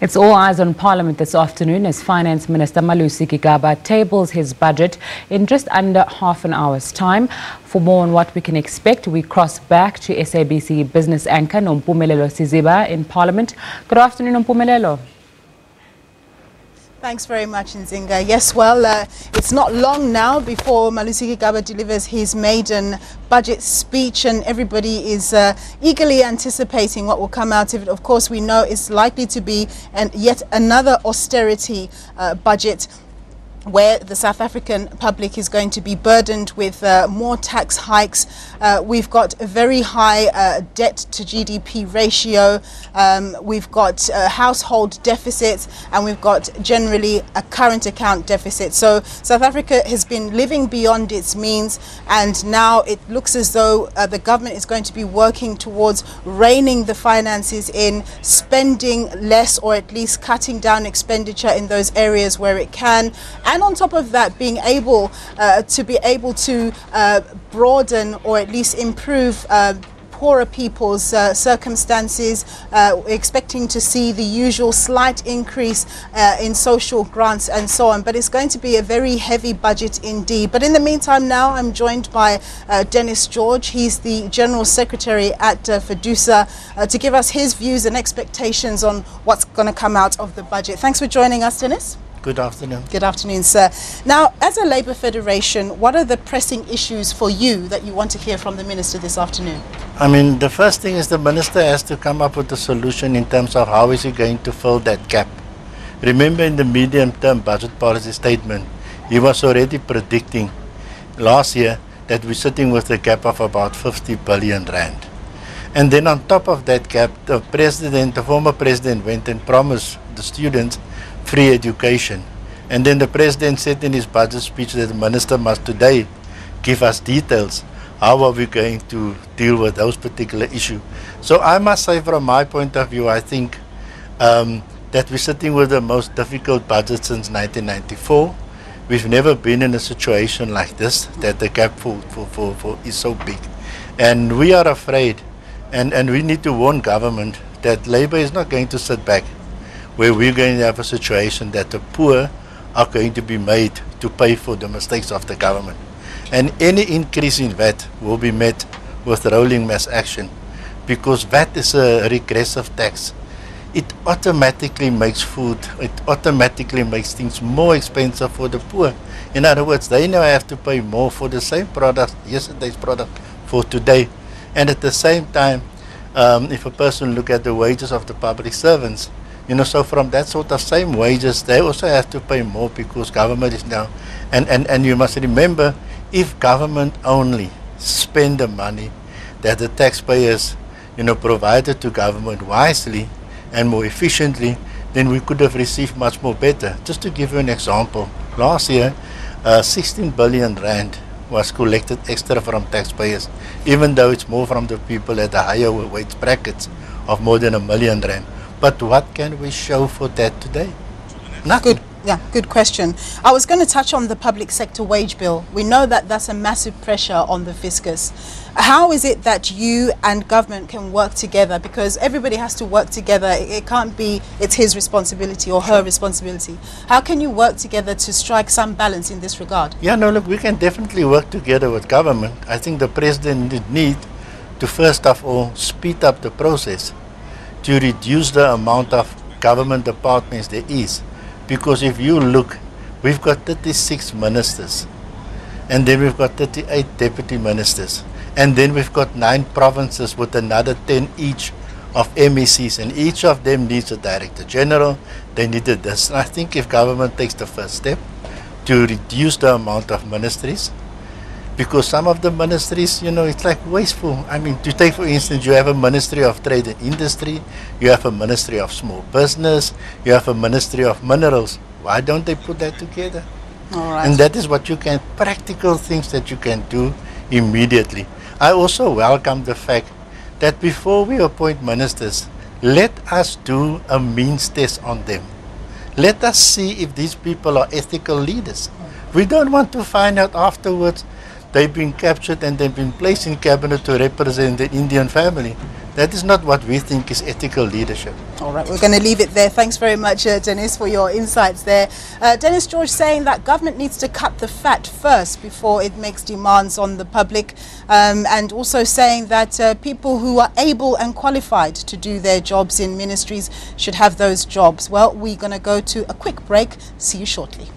It's all eyes on Parliament this afternoon as Finance Minister Malusi Gigaba tables his budget in just under half an hour's time. For more on what we can expect, we cross back to SABC business anchor Nompumelelo Siziba in Parliament. Good afternoon, Nompumelelo. Thanks very much, Nzinga. Yes, well, it's not long now before Malusi Gigaba delivers his maiden budget speech, and everybody is eagerly anticipating what will come out of it. Of course, we know it's likely to be yet another austerity budget, where the South African public is going to be burdened with more tax hikes. We've got a very high debt to GDP ratio. We've got household deficits, and we've got generally a current account deficit. So South Africa has been living beyond its means, and now it looks as though the government is going to be working towards reining the finances in, spending less, or at least cutting down expenditure in those areas where it can. And on top of that, being able to broaden or at least improve poorer people's circumstances, expecting to see the usual slight increase in social grants and so on. But it's going to be a very heavy budget indeed. But in the meantime, now I'm joined by Dennis George. He's the General Secretary at FEDUSA, to give us his views and expectations on what's going to come out of the budget. Thanks for joining us, Dennis. Good afternoon. Good afternoon, sir. Now, as a Labour Federation, what are the pressing issues for you that you want to hear from the Minister this afternoon? I mean, the first thing is the Minister has to come up with a solution in terms of how is he going to fill that gap. Remember, in the medium-term budget policy statement, he was already predicting last year that we're sitting with a gap of about 50 billion rand. And then on top of that gap, the former president went and promised the students free education. And then the president said in his budget speech that the minister must today give us details. How are we going to deal with those particular issues? So I must say, from my point of view, I think that we're sitting with the most difficult budget since 1994. We've never been in a situation like this, that the gap is so big. And we are afraid, and we need to warn government that Labour is not going to sit back, where we're going to have a situation that the poor are going to be made to pay for the mistakes of the government. And any increase in VAT will be met with rolling mass action, because VAT is a regressive tax. It automatically makes food, it automatically makes things more expensive for the poor. In other words, they now have to pay more for the same product, yesterday's product, for today. And at the same time, if a person look at the wages of the public servants, so from that sort of same wages, they also have to pay more, because government is now, and you must remember, if government only spend the money that the taxpayers, provided to government wisely and more efficiently, then we could have received much more better. Just to give you an example, last year, 16 billion rand was collected extra from taxpayers, even though it's more from the people at the higher wage brackets of more than R1 million. But what can we show for that today? Nothing. Good question. I was going to touch on the public sector wage bill. We know that that's a massive pressure on the fiscus. How is it that you and government can work together? Because everybody has to work together. It can't be it's his responsibility or her responsibility. How can you work together to strike some balance in this regard? Yeah, no, look, we can definitely work together with government. I think the president did need to, first of all, speed up the process to reduce the amount of government departments there is. Because if you look, we've got 36 ministers, and then we've got 38 deputy ministers, and then we've got 9 provinces with another 10 each of MECs, and each of them needs a director general. They needed this. And I think if government takes the first step to reduce the amount of ministries, because some of the ministries, it's like wasteful. I mean, to take, for instance, you have a Ministry of Trade and Industry, you have a Ministry of Small Business, you have a Ministry of Minerals. Why don't they put that together? All right. And that is what you can, practical things that you can do immediately. I also welcome the fact that before we appoint ministers, let us do a means test on them. Let us see if these people are ethical leaders. We don't want to find out afterwards they've been captured and they've been placed in cabinet to represent the Indian family. That is not what we think is ethical leadership. All right, we're going to leave it there. Thanks very much, Dennis, for your insights there. Dennis George saying that government needs to cut the fat first before it makes demands on the public, and also saying that people who are able and qualified to do their jobs in ministries should have those jobs. Well, we're going to go to a quick break. See you shortly.